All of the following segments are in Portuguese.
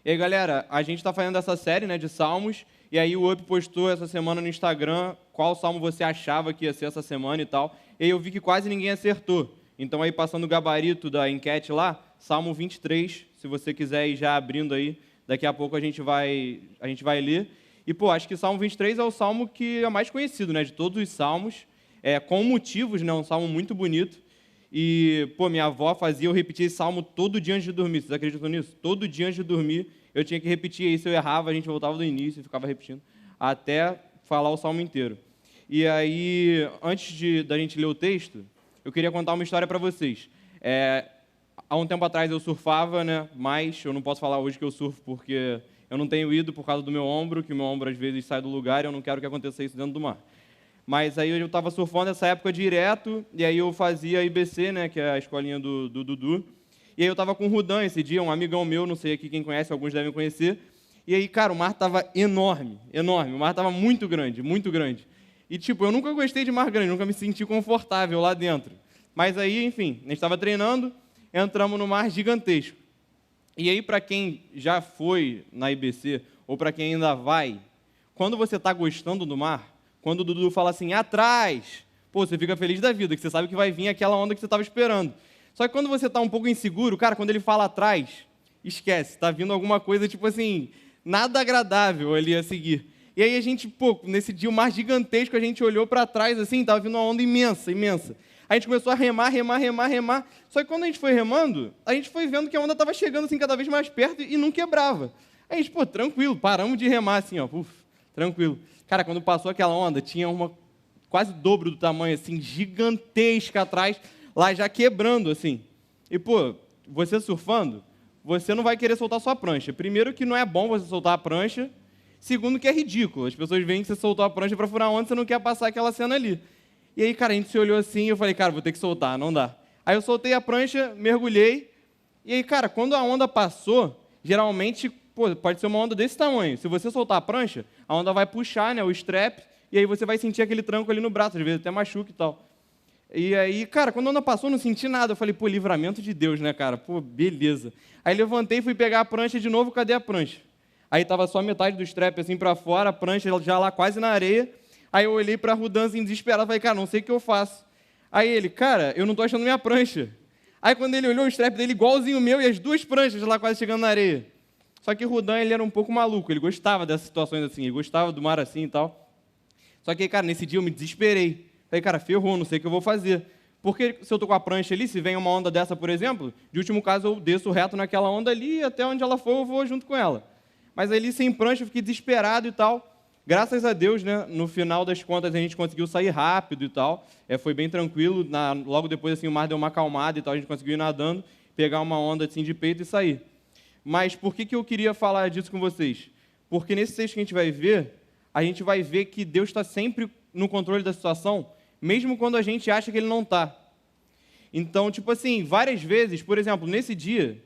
E aí, galera, a gente está fazendo essa série, né, de salmos, e aí o Up postou essa semana no Instagram qual salmo você achava que ia ser essa semana e tal, e aí eu vi que quase ninguém acertou. Então, aí, passando o gabarito da enquete lá, Salmo 23, se você quiser ir já abrindo aí, daqui a pouco a gente vai ler. E, pô, acho que Salmo 23 é o salmo que é mais conhecido, né, de todos os salmos, com motivos, né, um salmo muito bonito. E, pô, minha avó fazia eu repetir esse salmo todo dia antes de dormir. Vocês acreditam nisso? Todo dia antes de dormir, eu tinha que repetir. Aí, se eu errava, a gente voltava do início e ficava repetindo até falar o salmo inteiro. E aí, antes da gente ler o texto, eu queria contar uma história para vocês. Há um tempo atrás eu surfava, né? Mas eu não posso falar hoje que eu surfo porque eu não tenho ido por causa do meu ombro, que o meu ombro às vezes sai do lugar e eu não quero que aconteça isso dentro do mar. Mas aí eu estava surfando nessa época direto, e aí eu fazia a IBC, né, que é a escolinha do Dudu. E aí eu estava com o Rudan esse dia, um amigão meu, não sei aqui quem conhece, alguns devem conhecer. E aí, cara, o mar estava enorme, enorme. O mar estava muito grande, muito grande. E, tipo, eu nunca gostei de mar grande, nunca me senti confortável lá dentro. Mas aí, enfim, a gente estava treinando, entramos no mar gigantesco. E aí, para quem já foi na IBC, ou para quem ainda vai, quando você está gostando do mar, quando o Dudu fala assim, atrás, pô, você fica feliz da vida, que você sabe que vai vir aquela onda que você estava esperando. Só que quando você está um pouco inseguro, cara, quando ele fala atrás, esquece, está vindo alguma coisa, tipo assim, nada agradável ali a seguir. E aí a gente, pô, nesse dia, o mar gigantesco, a gente olhou para trás, assim, estava vindo uma onda imensa, imensa. A gente começou a remar, remar, remar, remar. Só que quando a gente foi remando, a gente foi vendo que a onda estava chegando, assim, cada vez mais perto e não quebrava. Aí a gente, pô, tranquilo, paramos de remar, assim, ó, tranquilo. Cara, quando passou aquela onda, tinha uma quase dobro do tamanho, assim, gigantesca atrás, lá já quebrando, assim. E, pô, você surfando, você não vai querer soltar sua prancha. Primeiro que não é bom você soltar a prancha. Segundo que é ridículo. As pessoas veem que você soltou a prancha para furar a onda, você não quer passar aquela cena ali. E aí, cara, a gente se olhou assim e eu falei, cara, vou ter que soltar, não dá. Aí eu soltei a prancha, mergulhei. E aí, cara, quando a onda passou, geralmente, pô, pode ser uma onda desse tamanho. Se você soltar a prancha, a onda vai puxar, né, o strap, e aí você vai sentir aquele tranco ali no braço, às vezes até machuca e tal. E aí, cara, quando a onda passou, eu não senti nada. Eu falei, pô, livramento de Deus, né, cara? Pô, beleza. Aí levantei e fui pegar a prancha de novo, cadê a prancha? Aí tava só metade do strap assim para fora, a prancha já lá quase na areia. Aí eu olhei para Rudan assim, desesperado, falei, cara, não sei o que eu faço. Aí ele, cara, eu não tô achando minha prancha. Aí quando ele olhou o strap dele igualzinho o meu e as duas pranchas lá quase chegando na areia. Só que o Rudan, ele era um pouco maluco, ele gostava dessas situações assim, ele gostava do mar assim e tal. Só que, cara, nesse dia eu me desesperei. Falei, cara, ferrou, não sei o que eu vou fazer. Porque se eu tô com a prancha ali, se vem uma onda dessa, por exemplo, de último caso eu desço reto naquela onda ali e até onde ela for eu vou junto com ela. Mas ali sem prancha eu fiquei desesperado e tal. Graças a Deus, né, no final das contas a gente conseguiu sair rápido e tal. Foi bem tranquilo. Logo depois assim, o mar deu uma acalmada e tal, a gente conseguiu ir nadando, pegar uma onda assim de peito e sair. Mas por que eu queria falar disso com vocês? Porque nesse texto que a gente vai ver que Deus está sempre no controle da situação, mesmo quando a gente acha que Ele não está. Então, tipo assim, várias vezes, por exemplo, nesse dia,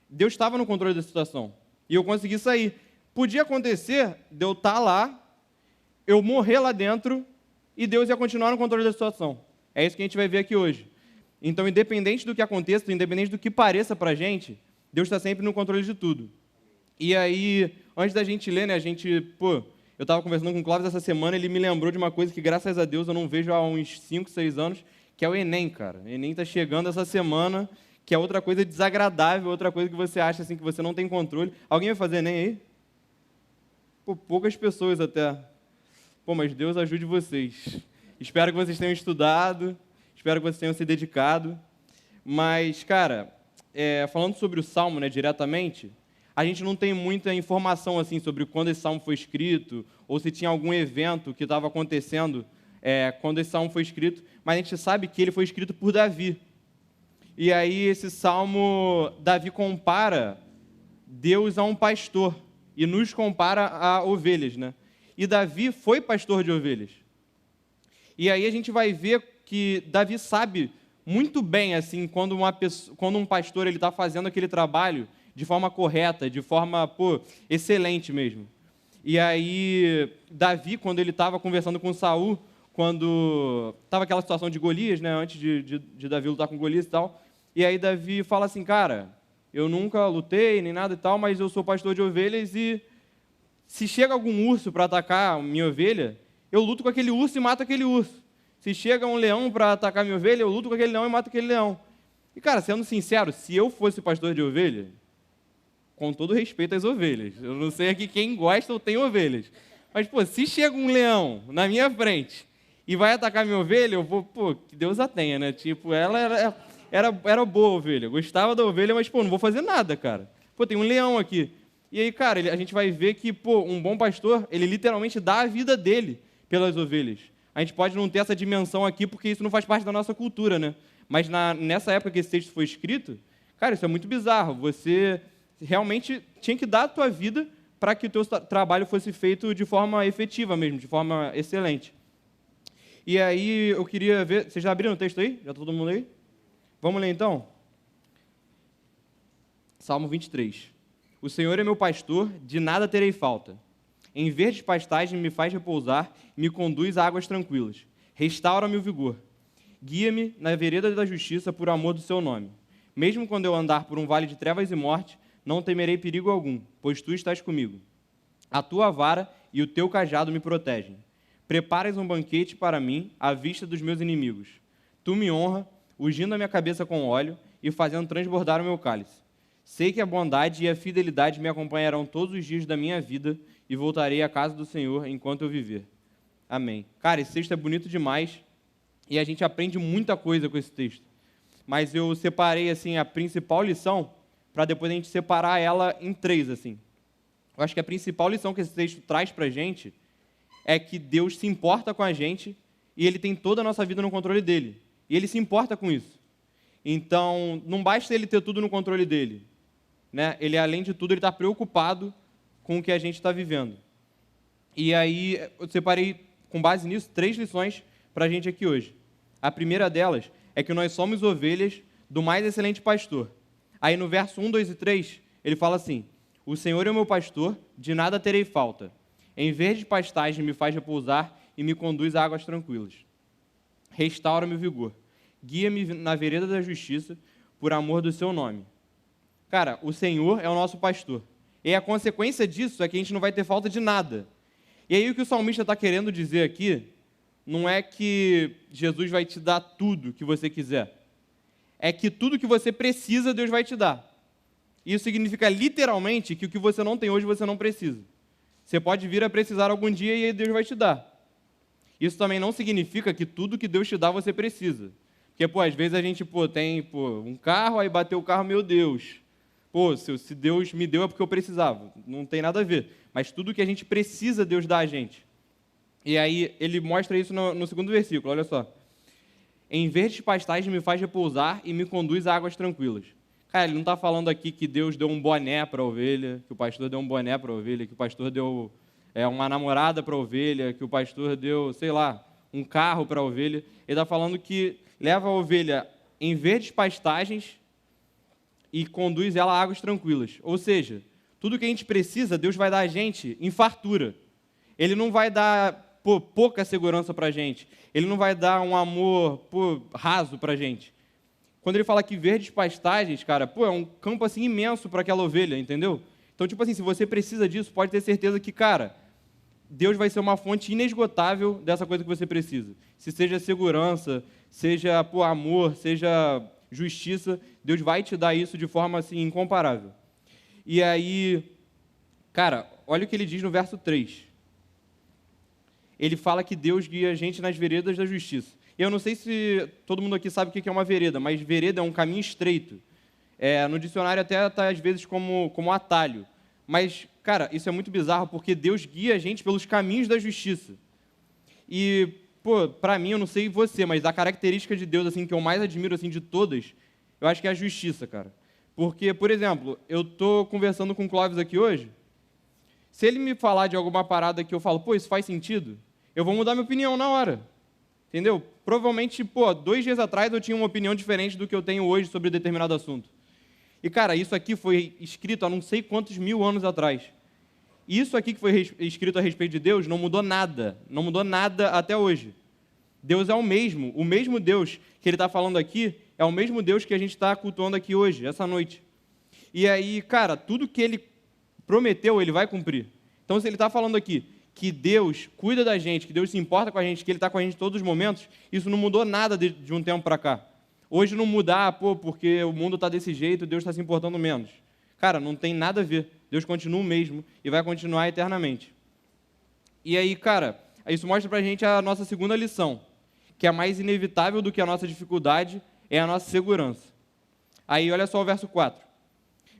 Deus estava no controle da situação. E eu consegui sair. Podia acontecer de eu estar lá, eu morrer lá dentro, e Deus ia continuar no controle da situação. É isso que a gente vai ver aqui hoje. Então, independente do que aconteça, independente do que pareça para a gente, Deus está sempre no controle de tudo. E aí, antes da gente ler, né, eu estava conversando com o Cláudio essa semana, ele me lembrou de uma coisa que, graças a Deus, eu não vejo há uns 5, 6 anos, que é o Enem, cara. O Enem está chegando essa semana, que é outra coisa desagradável, outra coisa que você acha assim, que você não tem controle. Alguém vai fazer Enem aí? Pô, poucas pessoas até. Pô, mas Deus ajude vocês. Espero que vocês tenham estudado, espero que vocês tenham se dedicado. Mas, cara, falando sobre o Salmo, né, diretamente, a gente não tem muita informação assim sobre quando esse Salmo foi escrito, ou se tinha algum evento que estava acontecendo quando esse Salmo foi escrito, mas a gente sabe que ele foi escrito por Davi. E aí esse Salmo, Davi compara Deus a um pastor e nos compara a ovelhas, né? E Davi foi pastor de ovelhas. E aí a gente vai ver que Davi sabe muito bem assim quando um pastor ele está fazendo aquele trabalho de forma correta, de forma excelente mesmo. E aí Davi, quando ele estava conversando com Saul, quando estava aquela situação de Golias, né, antes de Davi lutar com Golias e tal, e aí Davi fala assim, cara, eu nunca lutei nem nada e tal, mas eu sou pastor de ovelhas e se chega algum urso para atacar a minha ovelha, eu luto com aquele urso e mato aquele urso. Se chega um leão para atacar a minha ovelha, eu luto com aquele leão e mato aquele leão. E, cara, sendo sincero, se eu fosse pastor de ovelha, com todo respeito às ovelhas, eu não sei aqui quem gosta ou tem ovelhas, mas, pô, se chega um leão na minha frente e vai atacar minha ovelha, eu vou, pô, que Deus a tenha, né? Tipo, ela era boa ovelha, gostava da ovelha, mas, pô, não vou fazer nada, cara. Pô, tem um leão aqui. E aí, cara, a gente vai ver que, pô, um bom pastor, ele literalmente dá a vida dele pelas ovelhas. A gente pode não ter essa dimensão aqui, porque isso não faz parte da nossa cultura, né? Mas nessa época que esse texto foi escrito, cara, isso é muito bizarro. Você realmente tinha que dar a tua vida para que o teu trabalho fosse feito de forma efetiva mesmo, de forma excelente. E aí eu queria ver... Vocês já abriram o texto aí? Já está todo mundo aí? Vamos ler então? Salmo 23. O Senhor é meu pastor, de nada terei falta. Em verdes pastagens me faz repousar e me conduz a águas tranquilas. Restaura-me o vigor. Guia-me na vereda da justiça por amor do seu nome. Mesmo quando eu andar por um vale de trevas e morte, não temerei perigo algum, pois tu estás comigo. A tua vara e o teu cajado me protegem. Preparas um banquete para mim à vista dos meus inimigos. Tu me honra, ungindo a minha cabeça com óleo e fazendo transbordar o meu cálice. Sei que a bondade e a fidelidade me acompanharão todos os dias da minha vida e voltarei à casa do Senhor enquanto eu viver. Amém. Cara, esse texto é bonito demais e a gente aprende muita coisa com esse texto. Mas eu separei assim a principal lição para depois a gente separar ela em três. Assim. Eu acho que a principal lição que esse texto traz para a gente é que Deus se importa com a gente e Ele tem toda a nossa vida no controle dele. E Ele se importa com isso. Então, não basta Ele ter tudo no controle dele. Né? Ele, além de tudo, ele está preocupado com o que a gente está vivendo. E aí, eu separei, com base nisso, 3 lições para a gente aqui hoje. A primeira delas é que nós somos ovelhas do mais excelente pastor. Aí, no verso 1, 2 e 3, ele fala assim: o Senhor é o meu pastor, de nada terei falta. Em verdes pastagens me faz repousar e me conduz a águas tranquilas. Restaura-me o vigor. Guia-me na vereda da justiça, por amor do seu nome. Cara, o Senhor é o nosso pastor. E a consequência disso é que a gente não vai ter falta de nada. E aí o que o salmista está querendo dizer aqui não é que Jesus vai te dar tudo que você quiser. É que tudo que você precisa, Deus vai te dar. Isso significa literalmente que o que você não tem hoje, você não precisa. Você pode vir a precisar algum dia e aí Deus vai te dar. Isso também não significa que tudo que Deus te dá, você precisa. Porque, pô, às vezes a gente tem um carro, aí bateu o carro, meu Deus. Pô, se Deus me deu é porque eu precisava. Não tem nada a ver. Mas tudo que a gente precisa, Deus dá a gente. E aí ele mostra isso no segundo versículo, olha só. Em verdes pastagens me faz repousar e me conduz a águas tranquilas. Cara, ele não está falando aqui que Deus deu um boné para a ovelha, que o pastor deu um boné para a ovelha, que o pastor deu uma namorada para a ovelha, que o pastor deu, sei lá, um carro para a ovelha. Ele está falando que leva a ovelha em verdes pastagens e conduz ela a águas tranquilas. Ou seja, tudo que a gente precisa, Deus vai dar a gente em fartura. Ele não vai dar pouca segurança para a gente. Ele não vai dar um amor raso para a gente. Quando ele fala que verdes pastagens, cara, é um campo assim imenso para aquela ovelha, entendeu? Então, tipo assim, se você precisa disso, pode ter certeza que, cara, Deus vai ser uma fonte inesgotável dessa coisa que você precisa. Se seja segurança, seja amor, seja justiça, Deus vai te dar isso de forma assim incomparável. E aí, cara, olha o que ele diz no verso 3. Ele fala que Deus guia a gente nas veredas da justiça. Eu não sei se todo mundo aqui sabe o que é uma vereda, mas vereda é um caminho estreito. No dicionário até está às vezes como atalho. Mas, cara, isso é muito bizarro porque Deus guia a gente pelos caminhos da justiça. E, para mim, eu não sei você, mas a característica de Deus assim que eu mais admiro assim de todas, eu acho que é a justiça, cara. Porque, por exemplo, eu estou conversando com o Clóvis aqui hoje, se ele me falar de alguma parada que eu falo, isso faz sentido, eu vou mudar minha opinião na hora. Entendeu? Provavelmente, 2 dias atrás eu tinha uma opinião diferente do que eu tenho hoje sobre determinado assunto. E, cara, isso aqui foi escrito há não sei quantos mil anos atrás. Isso aqui que foi escrito a respeito de Deus não mudou nada até hoje. Deus é o mesmo Deus que ele está falando aqui é o mesmo Deus que a gente está cultuando aqui hoje, essa noite. E aí, cara, tudo que ele prometeu, ele vai cumprir. Então, se ele está falando aqui que Deus cuida da gente, que Deus se importa com a gente, que Ele está com a gente em todos os momentos, isso não mudou nada de um tempo para cá. Hoje não mudar, porque o mundo está desse jeito, Deus está se importando menos. Cara, não tem nada a ver. Deus continua o mesmo e vai continuar eternamente. E aí, cara, isso mostra para a gente a nossa segunda lição, que é mais inevitável do que a nossa dificuldade, é a nossa segurança. Aí, olha só o verso 4.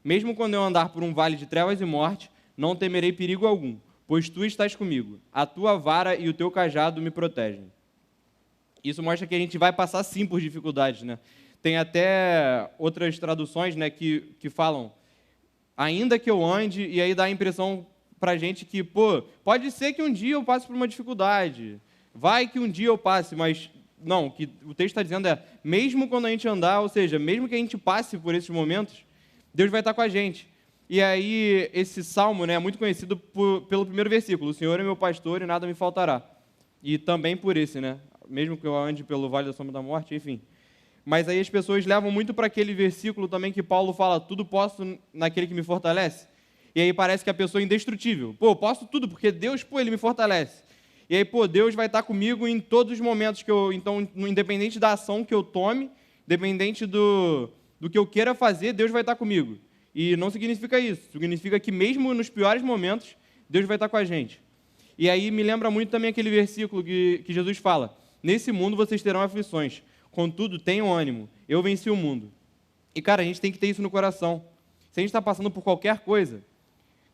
Mesmo quando eu andar por um vale de trevas e morte, não temerei perigo algum, pois tu estás comigo, a tua vara e o teu cajado me protegem. Isso mostra que a gente vai passar sim por dificuldades, né? Tem até outras traduções, né, que falam, ainda que eu ande, e aí dá a impressão pra gente que, pode ser que um dia eu passe por uma dificuldade, vai que um dia eu passe, mas não, o que o texto está dizendo é, mesmo quando a gente andar, ou seja, mesmo que a gente passe por esses momentos, Deus vai estar com a gente. E aí, esse salmo, né, é muito conhecido pelo primeiro versículo, o Senhor é meu pastor e nada me faltará. E também por esse, né, mesmo que eu ande pelo vale da sombra da morte, enfim. Mas aí as pessoas levam muito para aquele versículo também que Paulo fala, tudo posso naquele que me fortalece. E aí parece que a pessoa é indestrutível. Eu posso tudo, porque Deus, Ele me fortalece. E aí, Deus vai estar comigo em todos os momentos que eu... Então, independente da ação que eu tome, independente do que eu queira fazer, Deus vai estar comigo. E não significa isso. Significa que mesmo nos piores momentos, Deus vai estar com a gente. E aí me lembra muito também aquele versículo que Jesus fala, nesse mundo vocês terão aflições, contudo, tenham ânimo, eu venci o mundo. E, cara, a gente tem que ter isso no coração. Se a gente está passando por qualquer coisa,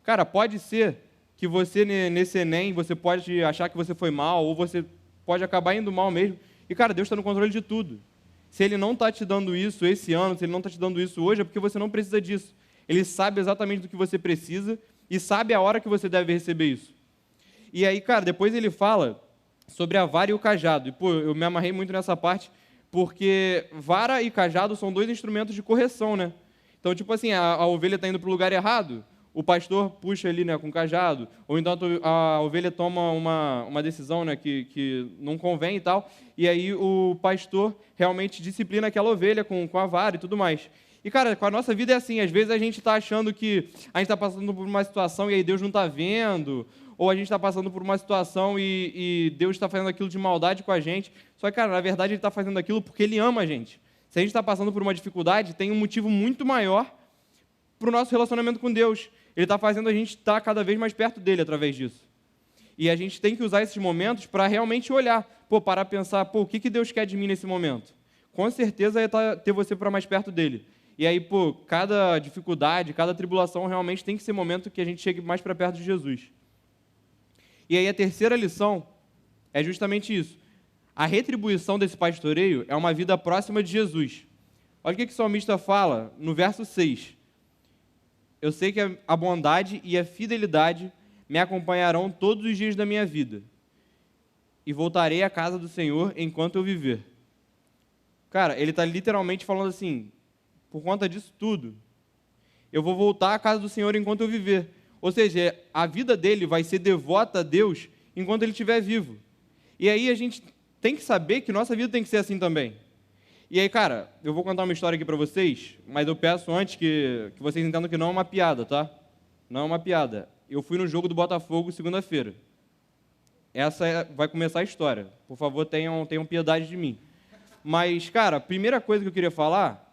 cara, pode ser que você, nesse Enem, você pode achar que você foi mal, ou você pode acabar indo mal mesmo. E, cara, Deus está no controle de tudo. Se Ele não está te dando isso esse ano, se Ele não está te dando isso hoje, é porque você não precisa disso. Ele sabe exatamente do que você precisa e sabe a hora que você deve receber isso. E aí, cara, depois ele fala sobre a vara e o cajado. E, eu me amarrei muito nessa parte, porque vara e cajado são dois instrumentos de correção, né? Então, tipo assim, a ovelha está indo para o lugar errado, o pastor puxa ali, né, com o cajado, ou então a ovelha toma uma decisão, né, que não convém e tal, e aí o pastor realmente disciplina aquela ovelha com a vara e tudo mais. E, cara, com a nossa vida é assim, às vezes a gente está achando que a gente está passando por uma situação e aí Deus não está vendo, ou a gente está passando por uma situação e Deus está fazendo aquilo de maldade com a gente. Só que, cara, na verdade Ele está fazendo aquilo porque Ele ama a gente. Se a gente está passando por uma dificuldade, tem um motivo muito maior para o nosso relacionamento com Deus. Ele está fazendo a gente estar cada vez mais perto dEle através disso. E a gente tem que usar esses momentos para realmente olhar, parar para pensar, o que Deus quer de mim nesse momento? Com certeza é ter você para mais perto dEle. E aí, cada dificuldade, cada tribulação realmente tem que ser momento que a gente chegue mais para perto de Jesus. E aí a terceira lição é justamente isso. A retribuição desse pastoreio é uma vida próxima de Jesus. Olha o que o salmista fala no verso 6. Eu sei que a bondade e a fidelidade me acompanharão todos os dias da minha vida, e voltarei à casa do Senhor enquanto eu viver. Cara, ele está literalmente falando assim, por conta disso tudo, eu vou voltar à casa do Senhor enquanto eu viver. Ou seja, a vida dele vai ser devota a Deus enquanto ele estiver vivo. E aí a gente tem que saber que nossa vida tem que ser assim também. E aí, cara, eu vou contar uma história aqui para vocês, mas eu peço antes que vocês entendam que não é uma piada, tá? Não é uma piada. Eu fui no jogo do Botafogo segunda-feira. Vai começar a história. Por favor, tenham piedade de mim. Mas, cara, a primeira coisa que eu queria falar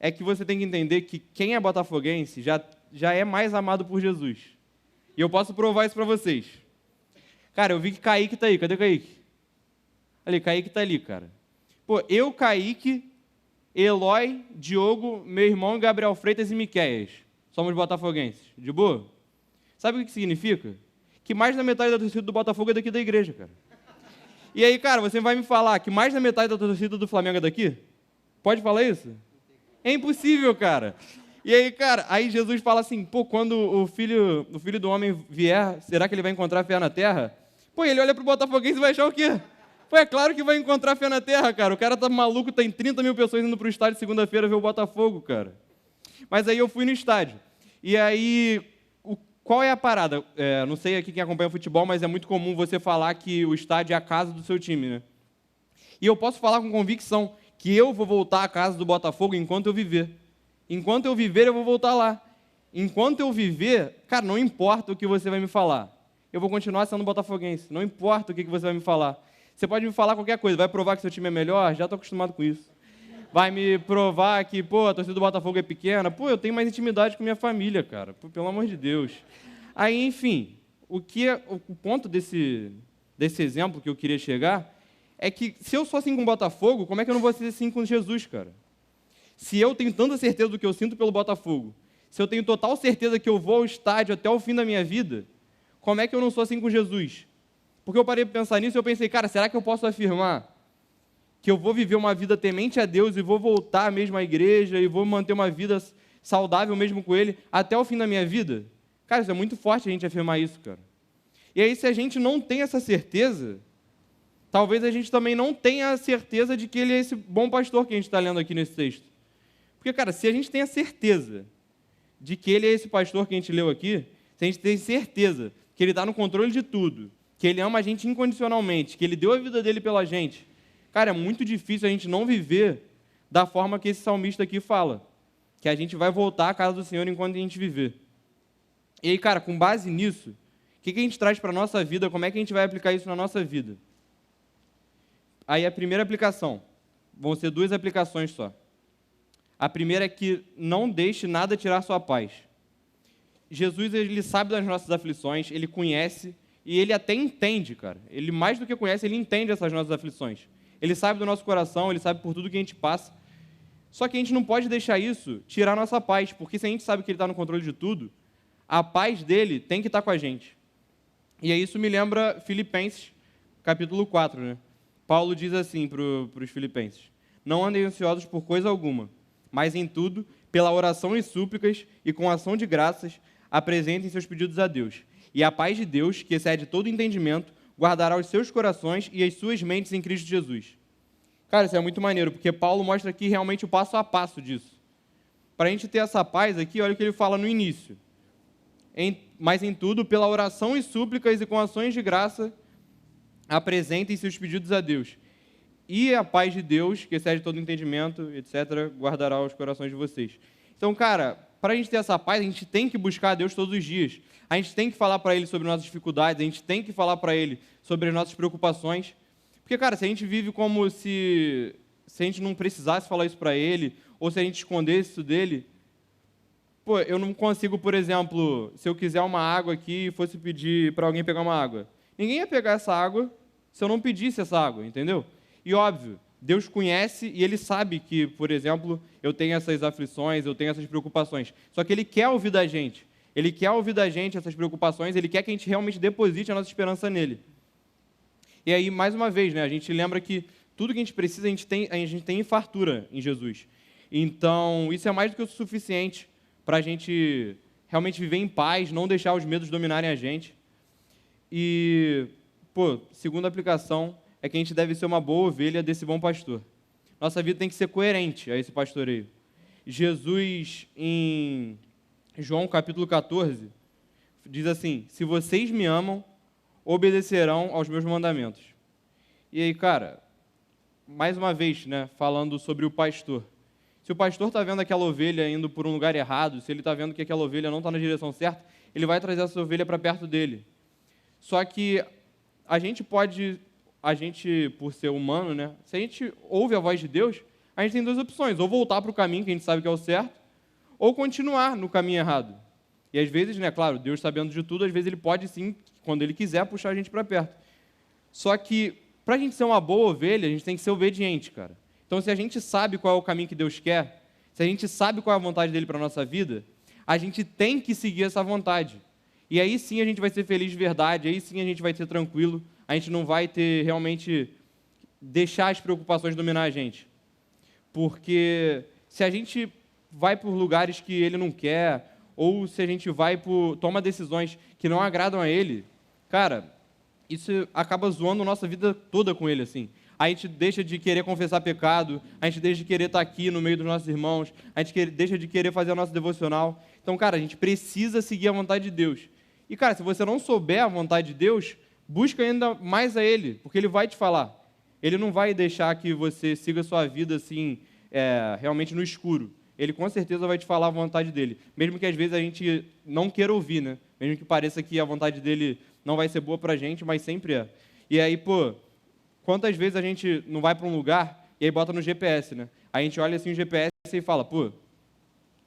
é que você tem que entender que quem é botafoguense já é mais amado por Jesus. E eu posso provar isso para vocês. Cara, eu vi que Kaique está aí. Cadê Kaique? Ali, Kaique está ali, cara. Eu, Kaique, Eloy, Diogo, meu irmão Gabriel Freitas e Miqueias. Somos botafoguenses. De boa? Sabe o que significa? Que mais da metade da torcida do Botafogo é daqui da igreja, cara. E aí, cara, você vai me falar que mais da metade da torcida do Flamengo é daqui? Pode falar isso? É impossível, cara. E aí, cara, aí Jesus fala assim, quando o filho do homem vier, será que ele vai encontrar fé na terra? Ele olha pro botafoguense e vai achar o quê? É claro que vai encontrar fé na terra, cara. O cara tá maluco, tem 30 mil pessoas indo pro estádio segunda-feira ver o Botafogo, cara. Mas aí eu fui no estádio. E aí, qual é a parada? Não sei aqui quem acompanha o futebol, mas é muito comum você falar que o estádio é a casa do seu time, né? E eu posso falar com convicção que eu vou voltar à casa do Botafogo enquanto eu viver. Enquanto eu viver, eu vou voltar lá. enquanto eu viver, cara, não importa o que você vai me falar. Eu vou continuar sendo botafoguense. Não importa o que você vai me falar. Você pode me falar qualquer coisa. Vai provar que seu time é melhor? Já estou acostumado com isso. Vai me provar que, a torcida do Botafogo é pequena? Eu tenho mais intimidade com minha família, cara. Pelo amor de Deus. Aí, enfim, o ponto desse exemplo que eu queria chegar é que se eu sou assim com o Botafogo, como é que eu não vou ser assim com Jesus, cara? Se eu tenho tanta certeza do que eu sinto pelo Botafogo, se eu tenho total certeza que eu vou ao estádio até o fim da minha vida, como é que eu não sou assim com Jesus? Porque eu parei para pensar nisso e eu pensei, cara, será que eu posso afirmar que eu vou viver uma vida temente a Deus e vou voltar mesmo à igreja e vou manter uma vida saudável mesmo com Ele até o fim da minha vida? Cara, isso é muito forte a gente afirmar isso, cara. E aí, se a gente não tem essa certeza, talvez a gente também não tenha a certeza de que Ele é esse bom pastor que a gente está lendo aqui nesse texto. Porque, cara, se a gente tem a certeza de que Ele é esse pastor que a gente leu aqui, se a gente tem certeza que Ele está no controle de tudo, que Ele ama a gente incondicionalmente, que Ele deu a vida dele pela gente, cara, é muito difícil a gente não viver da forma que esse salmista aqui fala, que a gente vai voltar à casa do Senhor enquanto a gente viver. E aí, cara, com base nisso, o que a gente traz para a nossa vida, como é que a gente vai aplicar isso na nossa vida? Aí a primeira aplicação, vão ser 2 aplicações só. A primeira é que não deixe nada tirar sua paz. Jesus, ele sabe das nossas aflições, ele conhece e ele até entende, cara. Ele mais do que conhece, ele entende essas nossas aflições. Ele sabe do nosso coração, ele sabe por tudo que a gente passa. Só que a gente não pode deixar isso tirar a nossa paz, porque se a gente sabe que ele está no controle de tudo, a paz dele tem que estar com a gente. E aí isso me lembra Filipenses, capítulo 4, né? Paulo diz assim para os filipenses: não andem ansiosos por coisa alguma, mas em tudo, pela oração e súplicas e com ação de graças, apresentem seus pedidos a Deus. E a paz de Deus, que excede todo entendimento, guardará os seus corações e as suas mentes em Cristo Jesus. Cara, isso é muito maneiro, porque Paulo mostra aqui realmente o passo a passo disso. Para a gente ter essa paz aqui, olha o que ele fala no início. Mas em tudo, pela oração e súplicas e com ações de graça, apresentem seus pedidos a Deus. E a paz de Deus, que excede todo entendimento, etc., guardará os corações de vocês. Então, cara, para a gente ter essa paz, a gente tem que buscar a Deus todos os dias. A gente tem que falar para Ele sobre nossas dificuldades, a gente tem que falar para Ele sobre as nossas preocupações. Porque, cara, se a gente vive como se a gente não precisasse falar isso para Ele, ou se a gente escondesse isso dele, eu não consigo, por exemplo, se eu quiser uma água aqui e fosse pedir para alguém pegar uma água. Ninguém ia pegar essa água se eu não pedisse essa água, entendeu? E óbvio, Deus conhece e Ele sabe que, por exemplo, eu tenho essas aflições, eu tenho essas preocupações. Só que Ele quer ouvir da gente. Ele quer ouvir da gente essas preocupações, Ele quer que a gente realmente deposite a nossa esperança nele. E aí, mais uma vez, né, a gente lembra que tudo que a gente precisa, a gente tem em fartura em Jesus. Então, isso é mais do que o suficiente para a gente realmente viver em paz, não deixar os medos dominarem a gente. E, segunda aplicação é que a gente deve ser uma boa ovelha desse bom pastor. Nossa vida tem que ser coerente a esse pastoreio. Jesus, em João capítulo 14, diz assim: se vocês me amam, obedecerão aos meus mandamentos. E aí, cara, mais uma vez, né, falando sobre o pastor. Se o pastor está vendo aquela ovelha indo por um lugar errado, se ele está vendo que aquela ovelha não está na direção certa, ele vai trazer essa ovelha para perto dele. Só que a gente, por ser humano, né, se a gente ouve a voz de Deus, a gente tem 2 opções: ou voltar para o caminho que a gente sabe que é o certo, ou continuar no caminho errado. E às vezes, né, claro, Deus sabendo de tudo, às vezes Ele pode sim, quando Ele quiser, puxar a gente para perto. Só que, para a gente ser uma boa ovelha, a gente tem que ser obediente, cara. Então, se a gente sabe qual é o caminho que Deus quer, se a gente sabe qual é a vontade dEle para a nossa vida, a gente tem que seguir essa vontade. E aí sim a gente vai ser feliz de verdade, aí sim a gente vai ser tranquilo, a gente não vai ter realmente deixar as preocupações dominar a gente. Porque se a gente vai por lugares que Ele não quer, ou se a gente toma decisões que não agradam a Ele, cara, isso acaba zoando a nossa vida toda com Ele, assim. A gente deixa de querer confessar pecado, a gente deixa de querer estar aqui no meio dos nossos irmãos, a gente deixa de querer fazer a nossa devocional. Então, cara, a gente precisa seguir a vontade de Deus. E, cara, se você não souber a vontade de Deus, busca ainda mais a Ele, porque Ele vai te falar. Ele não vai deixar que você siga a sua vida assim, realmente no escuro. Ele com certeza vai te falar a vontade dele. Mesmo que às vezes a gente não queira ouvir, né? Mesmo que pareça que a vontade dele não vai ser boa pra gente, mas sempre é. E aí, pô, quantas vezes a gente não vai para um lugar e aí bota no GPS, né? A gente olha assim o GPS e fala, pô,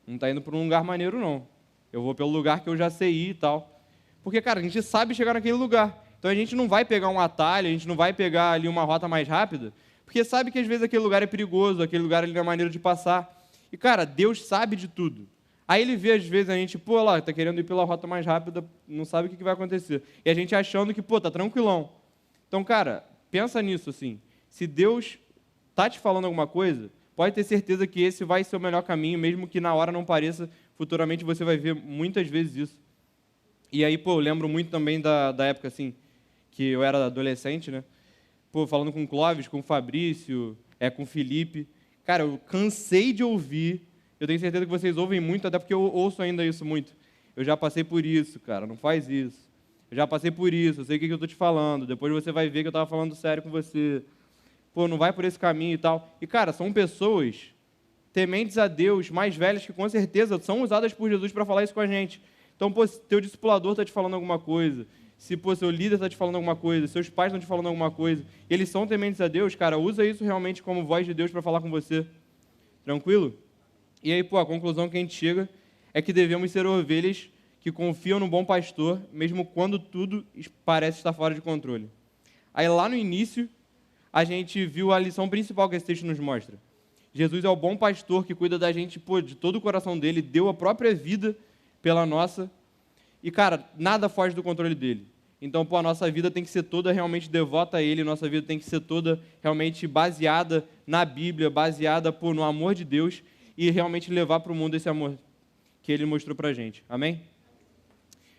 não tá indo para um lugar maneiro não. Eu vou pelo lugar que eu já sei ir e tal. Porque, cara, a gente sabe chegar naquele lugar. Então a gente não vai pegar um atalho, a gente não vai pegar ali uma rota mais rápida, porque sabe que às vezes aquele lugar é perigoso, aquele lugar ali não é maneiro de passar. E, cara, Deus sabe de tudo. Aí ele vê às vezes a gente, pô, lá, tá querendo ir pela rota mais rápida, não sabe o que vai acontecer. E a gente achando que, pô, tá tranquilão. Então, cara, pensa nisso assim. Se Deus tá te falando alguma coisa, pode ter certeza que esse vai ser o melhor caminho, mesmo que na hora não pareça, futuramente você vai ver muitas vezes isso. E aí, pô, eu lembro muito também da época, assim, que eu era adolescente, né? Pô, falando com o Clóvis, com o Fabrício, com o Felipe. Cara, eu cansei de ouvir, eu tenho certeza que vocês ouvem muito, até porque eu ouço ainda isso muito. Eu já passei por isso, cara, não faz isso. Eu já passei por isso, eu sei o que eu estou te falando. Depois você vai ver que eu estava falando sério com você. Pô, não vai por esse caminho e tal. E, cara, são pessoas tementes a Deus, mais velhas, que com certeza são usadas por Jesus para falar isso com a gente. Então, pô, se teu discipulador está te falando alguma coisa, se, pô, seu líder está te falando alguma coisa, seus pais estão te falando alguma coisa, e eles são tementes a Deus, cara, usa isso realmente como voz de Deus para falar com você. Tranquilo? E aí, pô, a conclusão que a gente chega é que devemos ser ovelhas que confiam no bom pastor, mesmo quando tudo parece estar fora de controle. Aí, lá no início, a gente viu a lição principal que esse texto nos mostra. Jesus é o bom pastor que cuida da gente, pô, de todo o coração dele, deu a própria vida pela nossa. E, cara, nada foge do controle dele. Então, pô, a nossa vida tem que ser toda realmente devota a ele, nossa vida tem que ser toda realmente baseada na Bíblia, baseada, pô, no amor de Deus e realmente levar para o mundo esse amor que ele mostrou para a gente. Amém?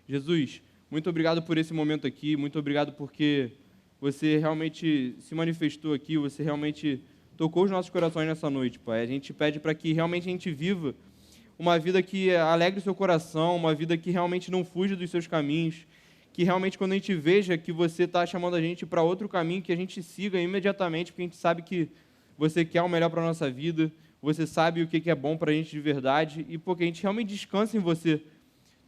Jesus, muito obrigado por esse momento aqui, muito obrigado porque você realmente se manifestou aqui, você realmente tocou os nossos corações nessa noite, Pai. A gente pede para que realmente a gente viva uma vida que alegre o seu coração, uma vida que realmente não fuja dos seus caminhos, que realmente quando a gente veja que você está chamando a gente para outro caminho, que a gente siga imediatamente, porque a gente sabe que você quer o melhor para a nossa vida, você sabe o que é bom para a gente de verdade, e porque a gente realmente descansa em você.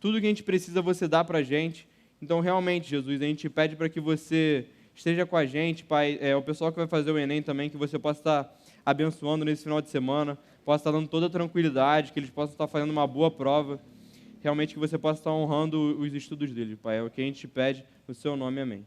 Tudo que a gente precisa você dá para a gente. Então, realmente, Jesus, a gente pede para que você esteja com a gente, Pai, o pessoal que vai fazer o Enem também, que você possa estar abençoando nesse final de semana, possa estar dando toda a tranquilidade, que eles possam estar fazendo uma boa prova, realmente que você possa estar honrando os estudos deles, Pai. É o que a gente pede, no seu nome, amém.